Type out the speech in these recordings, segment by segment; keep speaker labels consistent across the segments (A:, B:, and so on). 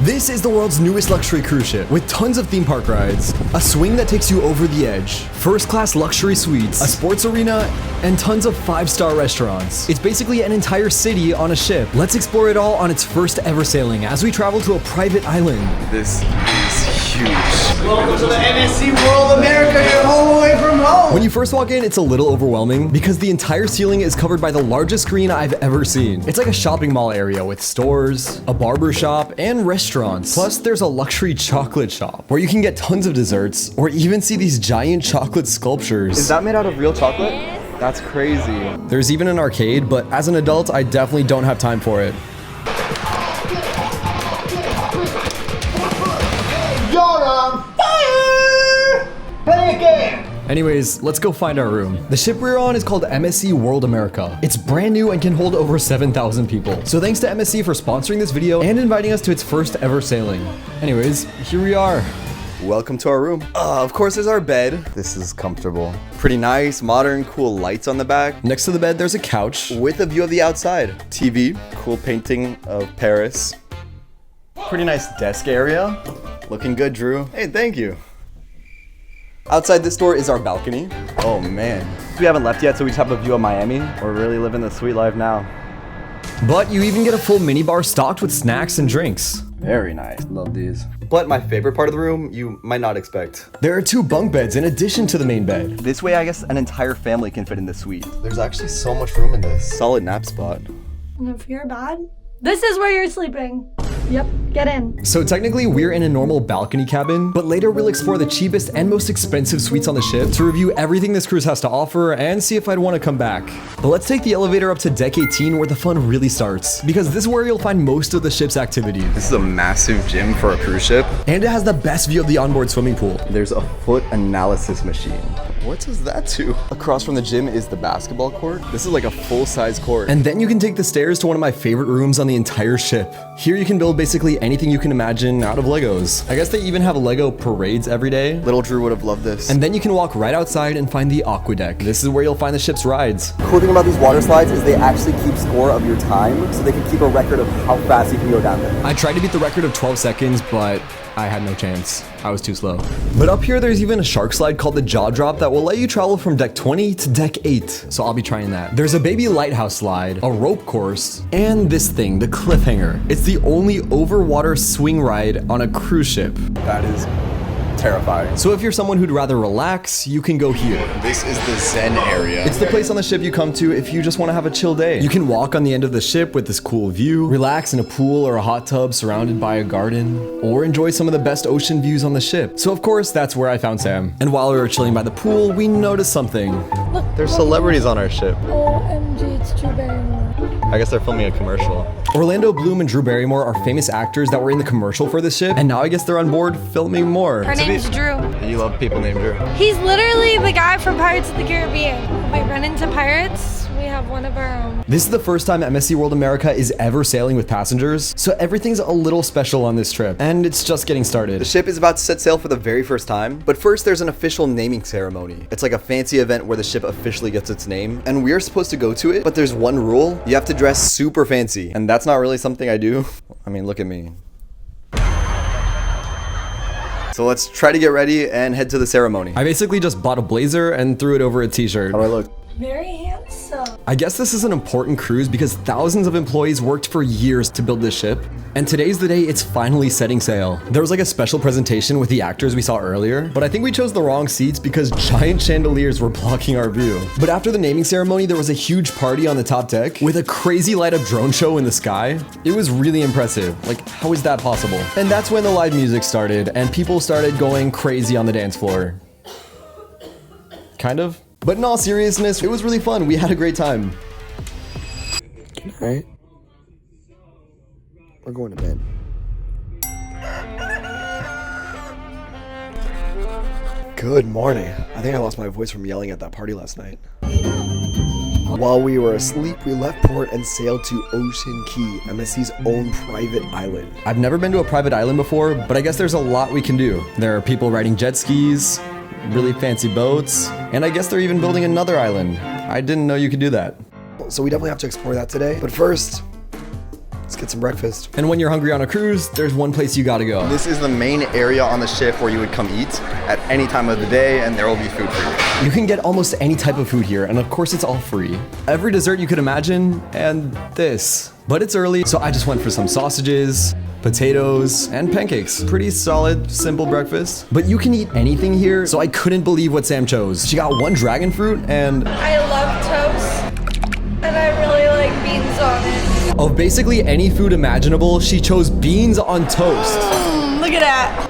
A: This is the world's newest luxury cruise ship with tons of theme park rides, a swing that takes you over the edge, first-class luxury suites, a sports arena, and tons of 5-star restaurants. It's basically an entire city on a ship. Let's explore it all on its first ever sailing as we travel to a private island.
B: This is huge.
C: Welcome to the MSC World America, your home away from home.
A: When you first walk in, it's a little overwhelming because the entire ceiling is covered by the largest screen I've ever seen. It's like a shopping mall area with stores, a barber shop, and restaurants. Plus, there's a luxury chocolate shop where you can get tons of desserts or even see these giant chocolate sculptures.
B: Is that made out of real chocolate? That's crazy.
A: There's even an arcade, but as an adult, I definitely don't have time for it.
C: You're on fire! Play a game!
A: Anyways, let's go find our room. The ship we're on is called MSC World America. It's brand new and can hold over 7,000 people. So thanks to MSC for sponsoring this video and inviting us to its first ever sailing. Anyways, here we are.
B: Welcome to our room. Of course, there's our bed. This is comfortable. Pretty nice, modern, cool lights on the back.
A: Next to the bed, there's a couch
B: With a view of the outside. TV, cool painting of Paris. Pretty nice desk area. Looking good, Drew. Hey, thank you. Outside this door is our balcony. Oh man. We haven't left yet, so we just have a view of Miami. We're really living the sweet life now.
A: But you even get a full minibar stocked with snacks and drinks.
B: Very nice. Love these. But my favorite part of the room, you might not expect.
A: There are 2 bunk beds in addition to the main bed.
B: This way, I guess an entire family can fit in this suite. There's actually so much room in this. Solid nap spot.
D: And if you're bad, this is where you're sleeping. Yep, get in.
A: So technically we're in a normal balcony cabin, but later we'll explore the cheapest and most expensive suites on the ship to review everything this cruise has to offer and see if I'd want to come back. But let's take the elevator up to deck 18 where the fun really starts, because this is where you'll find most of the ship's activities.
B: This is a massive gym for a cruise ship.
A: And it has the best view of the onboard swimming pool.
B: There's a foot analysis machine. What does that do? Across from the gym is the basketball court. This is like a full-size court.
A: And then you can take the stairs to one of my favorite rooms on the entire ship. Here you can build basically anything you can imagine out of Legos. I guess they even have Lego parades every day.
B: Little Drew would have loved this.
A: And then you can walk right outside and find the aqua deck. This is where you'll find the ship's rides.
B: Cool thing about these water slides is they actually keep score of your time, so they can keep a record of how fast you can go down there.
A: I tried to beat the record of 12 seconds, but I had no chance. I was too slow. But up here, there's even a shark slide called the Jaw Drop that will let you travel from deck 20 to deck 8. So I'll be trying that. There's a baby lighthouse slide, a rope course, and this thing, the cliffhanger. It's the only overwater swing ride on a cruise ship.
B: That is terrifying.
A: So if you're someone who'd rather relax, you can go here.
B: This is the Zen area.
A: It's the place on the ship you come to if you just want to have a chill day. You can walk on the end of the ship with this cool view, relax in a pool or a hot tub surrounded by a garden, or enjoy some of the best ocean views on the ship. So of course, that's where I found Sam. And while we were chilling by the pool, we noticed something.
D: Look,
B: There's celebrities on our ship.
D: OMG, it's Drew Barrymore.
B: I guess they're filming a commercial.
A: Orlando Bloom and Drew Barrymore are famous actors that were in the commercial for this ship, and now I guess they're on board filming more.
D: Her name's Drew.
B: You love people named Drew.
D: He's literally the guy from Pirates of the Caribbean. If we run into pirates, we have one of our own.
A: This is the first time MSC World America is ever sailing with passengers, so everything's a little special on this trip, and it's just getting started.
B: The ship is about to set sail for the very first time, but first there's an official naming ceremony. It's like a fancy event where the ship officially gets its name, and we're supposed to go to it, but there's one rule. You have to dress super fancy, and that's not really something I do. I mean, look at me. So let's try to get ready and head to the ceremony.
A: I basically just bought a blazer and threw it over a t-shirt.
B: How do I look?
D: Very handsome.
A: I guess this is an important cruise because thousands of employees worked for years to build this ship, and today's the day it's finally setting sail. There was like a special presentation with the actors we saw earlier, but I think we chose the wrong seats because giant chandeliers were blocking our view. But after the naming ceremony, there was a huge party on the top deck with a crazy light up drone show in the sky. It was really impressive. Like, how is that possible? And that's when the live music started and people started going crazy on the dance floor. Kind of. But in all seriousness, it was really fun. We had a great time.
E: Good night. We're going to bed. Good morning. I think I lost my voice from yelling at that party last night. While we were asleep, we left port and sailed to Ocean Key, MSC's own private island.
A: I've never been to a private island before, but I guess there's a lot we can do. There are people riding jet skis, really fancy boats, and I guess they're even building another island. I didn't know you could do that.
E: So we definitely have to explore that today. But first, Let's get some breakfast.
A: And when you're hungry on a cruise, there's one place you gotta go.
B: This is the main area on the ship where you would come eat at any time of the day, and there will be food for you.
A: You can get almost any type of food here, and of course it's all free. Every dessert you could imagine, and this. But it's early, so I just went for some sausages, potatoes, and pancakes. Pretty solid, simple breakfast. But you can eat anything here, so I couldn't believe what Sam chose. She got one dragon fruit and
D: I love toast, and I really like beans on it.
A: of basically any food imaginable, she chose beans on toast.
D: Look at that.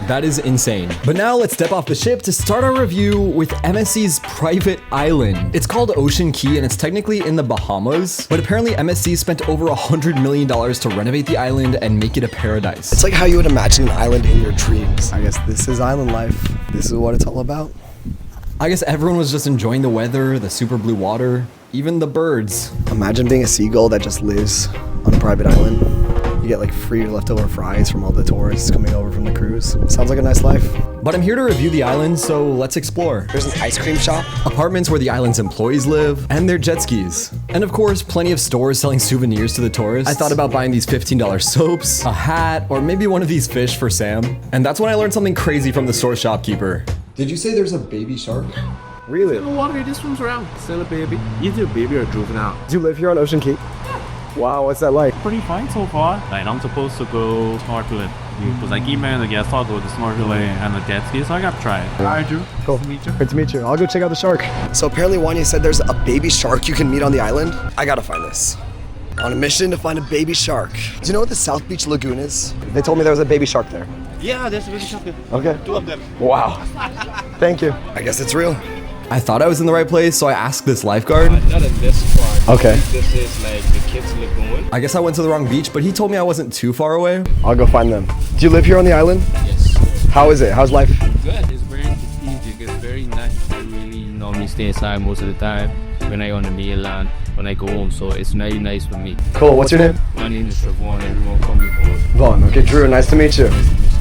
A: That is insane. But now let's step off the ship to start our review with MSC's private island. It's called Ocean Key and it's technically in the Bahamas, but apparently MSC spent over $100 million to renovate the island and make it a paradise.
E: It's like how you would imagine an island in your dreams. I guess this is island life. This is what it's all about.
A: I guess everyone was just enjoying the weather, the super blue water, even the birds.
E: Imagine being a seagull that just lives on a private island. You get like free leftover fries from all the tourists coming over from the cruise. Sounds like a nice life.
A: But I'm here to review the island, so let's explore.
E: There's an ice cream shop.
A: Apartments where the island's employees live, and their jet skis. And of course, plenty of stores selling souvenirs to the tourists. I thought about buying these $15 soaps, a hat, or maybe one of these fish for Sam. And that's when I learned something crazy from the store shopkeeper.
E: Did you say there's a baby shark? Really?
F: The water just swims around. Still a baby. Either a baby or a juvenile.
E: Do you live here on Ocean Key? Wow, what's that like?
F: Pretty fine so far. Like I'm supposed to go snorkeling. Because I keep man the guest, I'll go to snorkeling and the jet ski, so I got to try it. Hi, Drew.
E: Cool.
F: Nice to meet you.
E: Great to meet you. I'll go check out the shark. So apparently Wanya said there's a baby shark you can meet on the island. I gotta find this. On a mission to find a baby shark. Do you know what the South Beach Lagoon is? They told me there was a baby shark there.
F: Yeah, there's a baby shark there.
E: Okay.
F: 2 of them.
E: Wow. Thank you. I guess it's real.
A: I thought I was in the right place, so I asked this lifeguard.
G: Not in this part.
E: Okay.
G: This is like the kids' lagoon.
A: I guess I went to the wrong beach, but he told me I wasn't too far away.
E: I'll go find them. Do you live here on the island?
G: Yes.
E: How is it? How's life?
G: Good. It's very strategic. It's very nice. I really normally stay inside most of the time when I on the mainland, when I go home. So it's very nice for me.
E: Cool. What's your name?
G: My name is Travon. Everyone call me Vaughn.
E: Vaughn. Okay, Drew. Nice to meet you.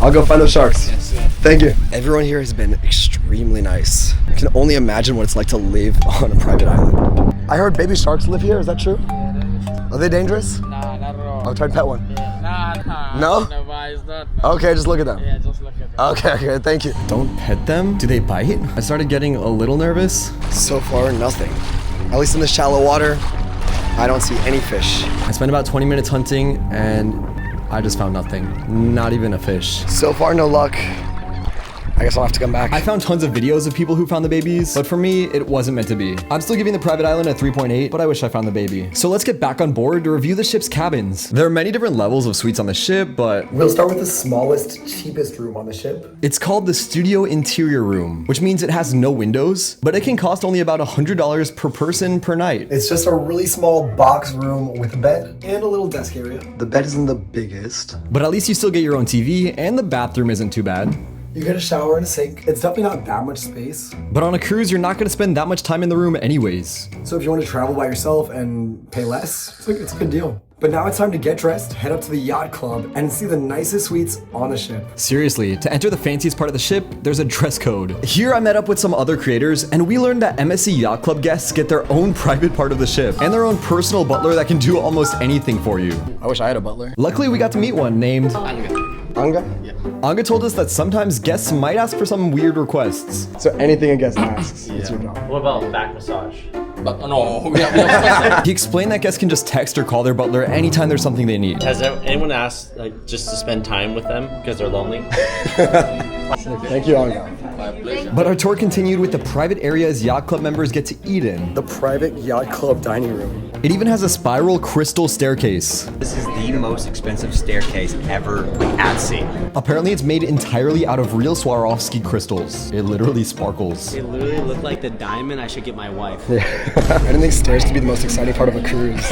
E: I'll go find those sharks.
G: Yes, sir.
E: Thank you. Everyone here has been extremely nice. I can only imagine what it's like to live on a private island. I heard baby sharks live here. Is that true? Are they dangerous?
G: Nah, not at all.
E: I'll try to pet one.
G: Nah.
E: No?
G: No, but it's not.
E: Okay, just look at them.
G: Yeah, just look at them.
E: Okay, thank you.
A: Don't pet them? Do they bite? I started getting a little nervous.
E: So far, nothing. At least in the shallow water, I don't see any fish.
A: I spent about 20 minutes hunting and I just found nothing. Not even a fish.
E: So far, no luck. I guess I'll have to come back.
A: I found tons of videos of people who found the babies, but for me, it wasn't meant to be. I'm still giving the private island a 3.8, but I wish I found the baby. So let's get back on board to review the ship's cabins. There are many different levels of suites on the ship, but
E: We'll start with the smallest, cheapest room on the ship.
A: it's called the Studio Interior Room, which means it has no windows, but it can cost only about $100 per person per night.
E: It's just a really small box room with a bed and a little desk area. The bed isn't the biggest.
A: But at least you still get your own TV, and the bathroom isn't too bad.
E: You get a shower and a sink. It's definitely not that much space.
A: But on a cruise, you're not gonna spend that much time in the room anyways.
E: So if you want to travel by yourself and pay less, it's a good deal. But now it's time to get dressed, head up to the yacht club, and see the nicest suites on the ship.
A: Seriously, to enter the fanciest part of the ship, there's a dress code. Here I met up with some other creators, and we learned that MSC Yacht Club guests get their own private part of the ship, and their own personal butler that can do almost anything for you.
E: I wish I had a butler.
A: Luckily, we got to meet one named
E: Anga?
A: Anga told us that sometimes guests might ask for some weird requests.
E: So anything a guest asks, it's your job.
H: What about back massage?
G: But no, we have
A: He explained that guests can just text or call their butler anytime there's something they need.
H: Has anyone asked like just to spend time with them because they're lonely?
E: Thank you, Anga.
A: But our tour continued with the private areas yacht club members get to eat in.
E: The private yacht club dining room.
A: It even has a spiral crystal staircase.
I: This is the most expensive staircase ever at sea.
A: Apparently it's made entirely out of real Swarovski crystals. It literally sparkles.
H: They literally look like the diamond I should get my wife.
E: I didn't think stairs to be the most exciting part of a cruise.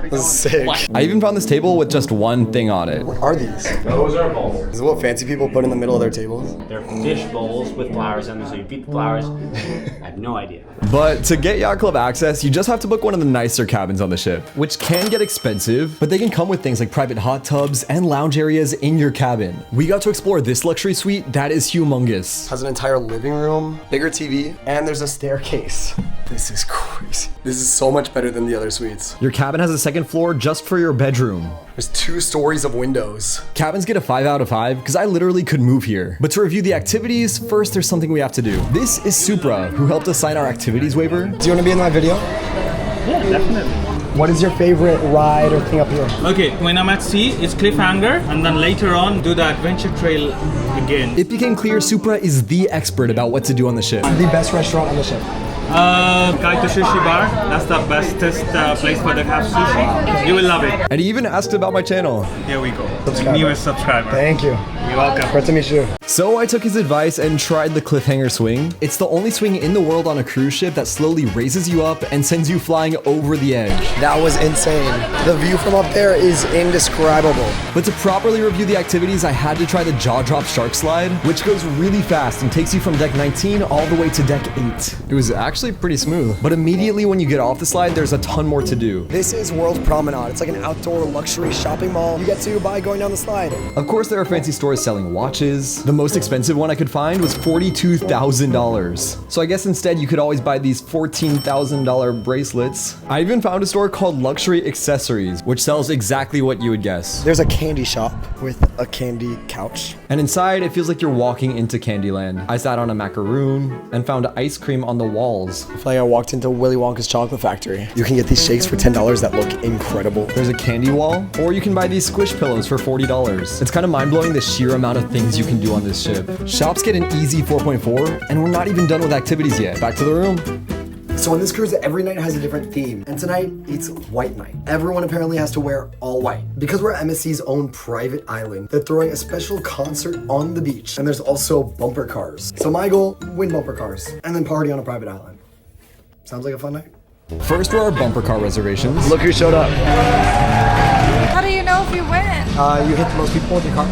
E: This is sick.
A: I even found this table with just one thing on it.
E: What are these?
H: Those are bowls.
E: Is it what fancy people put in the middle of their tables?
H: They're fish bowls with flowers in them, so you beat the flowers. I have no idea.
A: But to get yacht club access, you just have to book one of the nicer cabins on the ship, which can get expensive, but they can come with things like private hot tubs and lounge areas in your cabin. We got to explore this luxury suite that is humongous.
E: Has an entire living room, bigger TV, and there's a staircase. This is crazy. crazy. This is so much better than the other suites.
A: Your cabin has a second floor just for your bedroom.
E: There's 2 stories of windows.
A: Cabins get a 5 out of 5 because I literally could move here. But to review the activities, first there's something we have to do. This is Supra, who helped us sign our activities waiver.
E: Do you want to be in my video?
F: Yeah, definitely.
E: What is your favorite ride or thing up here?
F: Okay, when I'm at sea, it's cliffhanger, and then later on, do the adventure trail again.
A: It became clear Supra is the expert about what to do on the ship.
E: The best restaurant on the ship.
F: Kaito Sushi Bar. That's the bestest place for the have sushi. You will love it.
A: And he even asked about my channel.
F: Here we go.
E: Subscriber.
F: Newest subscriber.
E: Thank you.
F: You're welcome.
E: Great to meet you.
A: So I took his advice and tried the cliffhanger swing. It's the only swing in the world on a cruise ship that slowly raises you up and sends you flying over the edge.
E: That was insane. The view from up there is indescribable.
A: But to properly review the activities, I had to try the jaw drop shark slide, which goes really fast and takes you from deck 19 all the way to deck 8. It was actually pretty smooth, but immediately when you get off the slide, there's a ton more to do.
E: This is World Promenade. It's like an outdoor luxury shopping mall you get to by going down the slide.
A: Of course, there are fancy stores selling watches. The most expensive one I could find was $42,000. So I guess instead you could always buy these $14,000 bracelets. I even found a store called Luxury Accessories, which sells exactly what you would guess.
E: There's a candy shop with a candy couch.
A: And inside, it feels like you're walking into Candyland. I sat on a macaroon and found ice cream on the walls.
E: I feel like I walked into Willy Wonka's chocolate factory. You can get these shakes for $10 that look incredible.
A: There's a candy wall, or you can buy these squish pillows for $40. It's kind of mind-blowing the sheer amount of things you can do on this ship. Shops get an easy 4.4, and we're not even done with activities yet. Back to the room.
E: So on this cruise, every night has a different theme. And tonight, it's white night. Everyone apparently has to wear all white. Because we're MSC's own private island, they're throwing a special concert on the beach. And there's also bumper cars. So my goal, win bumper cars. And then party on a private island. Sounds like a fun night?
A: First were our bumper car reservations.
E: Look who showed up.
D: How do you know if you win?
E: You hit the most people with your car.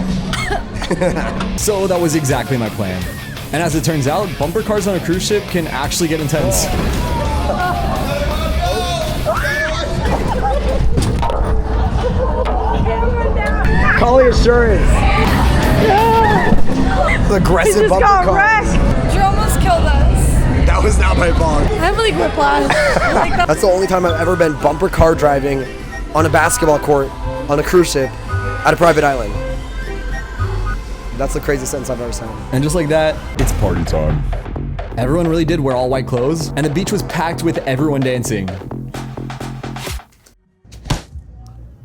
A: So that was exactly my plan. And as it turns out, bumper cars on a cruise ship can actually get intense.
E: Call the insurance. The aggressive bumper car.
D: You almost killed us.
E: That was not my fault.
D: I have like whiplash.
E: That's the only time I've ever been bumper car driving on a basketball court on a cruise ship at a private island. That's the craziest sentence I've ever said.
A: And just like that, it's party time. Everyone really did wear all white clothes, and the beach was packed with everyone dancing.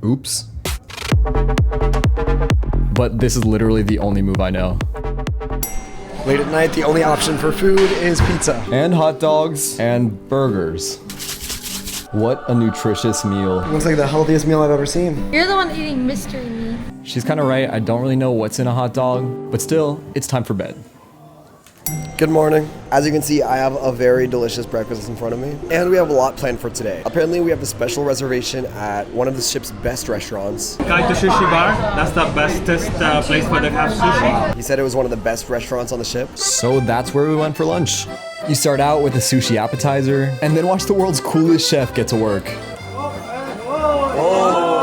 A: Oops. But this is literally the only move I know.
E: Late at night, the only option for food is pizza.
A: And hot dogs and burgers. What a nutritious meal.
E: Looks like the healthiest meal I've ever seen.
D: You're the one eating mystery meat.
A: She's kind of right. I don't really know what's in a hot dog, but still, it's time for bed.
E: Good morning. As you can see, I have a very delicious breakfast in front of me, and we have a lot planned for today. Apparently, we have a special reservation at one of the ship's best restaurants.
F: Kaito Sushi Bar. That's the bestest place for the have sushi.
E: He said it was one of the best restaurants on the ship.
A: So that's where we went for lunch. You start out with a sushi appetizer, and then watch the world's coolest chef get to work.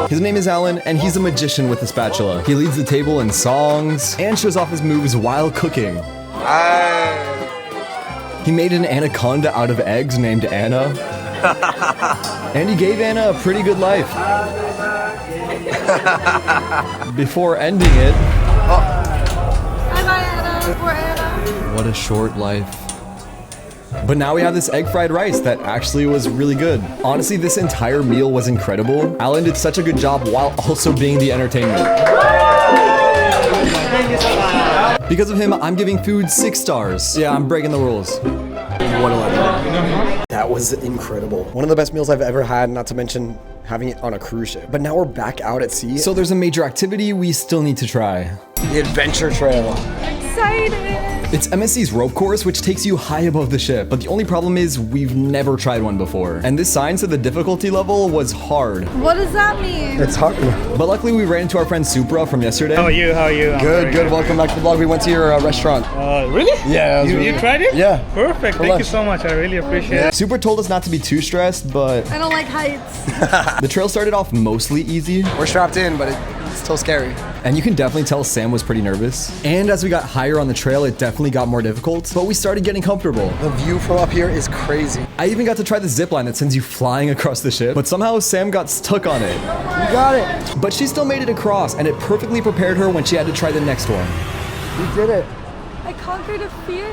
A: His name is Alan, and he's a magician with a spatula. He leads the table in songs and shows off his moves while cooking. He made an anaconda out of eggs named Anna. And he gave Anna a pretty good life. Before ending it...
D: Bye-bye, Anna. Poor Anna.
A: What a short life. But now we have this egg fried rice that actually was really good. Honestly, this entire meal was incredible. Alan did such a good job while also being the entertainment. Because of him, I'm giving food 6 stars. Yeah, I'm breaking the rules.
E: What a legend. That was incredible. One of the best meals I've ever had, not to mention having it on a cruise ship. But now we're back out at sea.
A: So there's a major activity we still need to try.
E: The adventure trail.
D: Excited.
A: It's MSC's rope course, which takes you high above the ship. But the only problem is we've never tried one before. And this sign said the difficulty level was hard.
D: What does that mean?
E: It's hard.
A: But luckily we ran into our friend Supra from yesterday.
F: How are you? How are you?
E: Good, good. Welcome back to the vlog. We went to your restaurant.
F: Really?
E: Yeah.
F: You tried it?
E: Yeah.
F: Perfect. Thank you so much. I really appreciate it.
A: Supra told us not to be too stressed, but
D: I don't like heights.
A: the trail started off mostly easy.
E: We're strapped in, but Still scary.
A: And you can definitely tell Sam was pretty nervous. And as we got higher on the trail, it definitely got more difficult, but we started getting comfortable.
E: The view from up here is crazy.
A: I even got to try the zip line that sends you flying across the ship, but somehow Sam got stuck on it.
E: You got it.
A: But she still made it across, and it perfectly prepared her when she had to try the next one.
E: You did it.
D: I conquered a fear.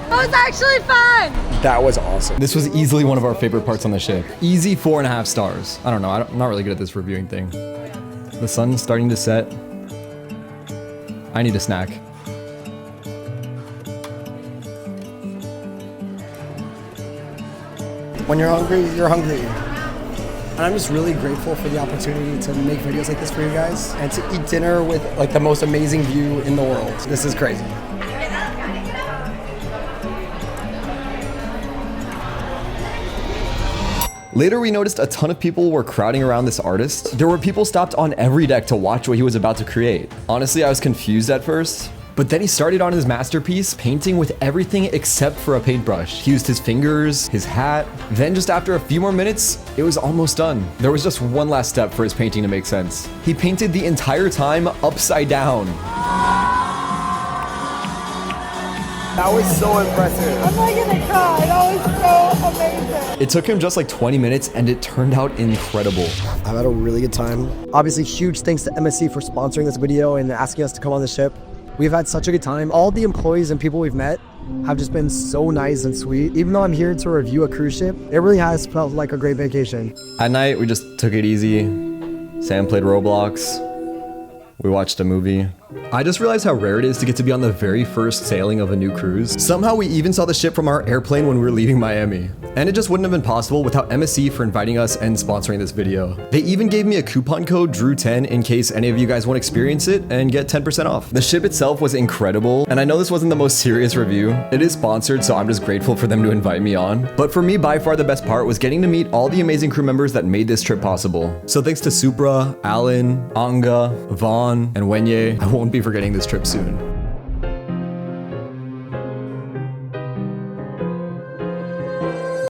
D: That was actually fun.
E: That was awesome.
A: This was easily one of our favorite parts on the ship. Easy 4.5 stars. I don't know, I'm not really good at this reviewing thing. The sun's starting to set. I need a snack.
E: When you're hungry, you're hungry. And I'm just really grateful for the opportunity to make videos like this for you guys and to eat dinner with like the most amazing view in the world. This is crazy.
A: Later, we noticed a ton of people were crowding around this artist. There were people stopped on every deck to watch what he was about to create. Honestly, I was confused at first, but then he started on his masterpiece, painting with everything except for a paintbrush. He used his fingers, his hat. Then just after a few more minutes, it was almost done. There was just one last step for his painting to make sense. He painted the entire time upside down.
E: That was so impressive.
D: I'm not gonna cry. That was so amazing.
A: It took him just like 20 minutes and it turned out incredible.
E: I've had a really good time. Obviously, huge thanks to MSC for sponsoring this video and asking us to come on the ship. We've had such a good time. All the employees and people we've met have just been so nice and sweet. Even though I'm here to review a cruise ship, it really has felt like a great vacation.
A: At night, we just took it easy. Sam played Roblox. We watched a movie. I just realized how rare it is to get to be on the very first sailing of a new cruise. Somehow we even saw the ship from our airplane when we were leaving Miami. And it just wouldn't have been possible without MSC for inviting us and sponsoring this video. They even gave me a coupon code DREW10 in case any of you guys want to experience it and get 10% off. The ship itself was incredible, and I know this wasn't the most serious review. It is sponsored, so I'm just grateful for them to invite me on. But for me, by far the best part was getting to meet all the amazing crew members that made this trip possible. So thanks to Supra, Alan, Anga, Vaughn, and Wenye. I won't be forgetting this trip soon.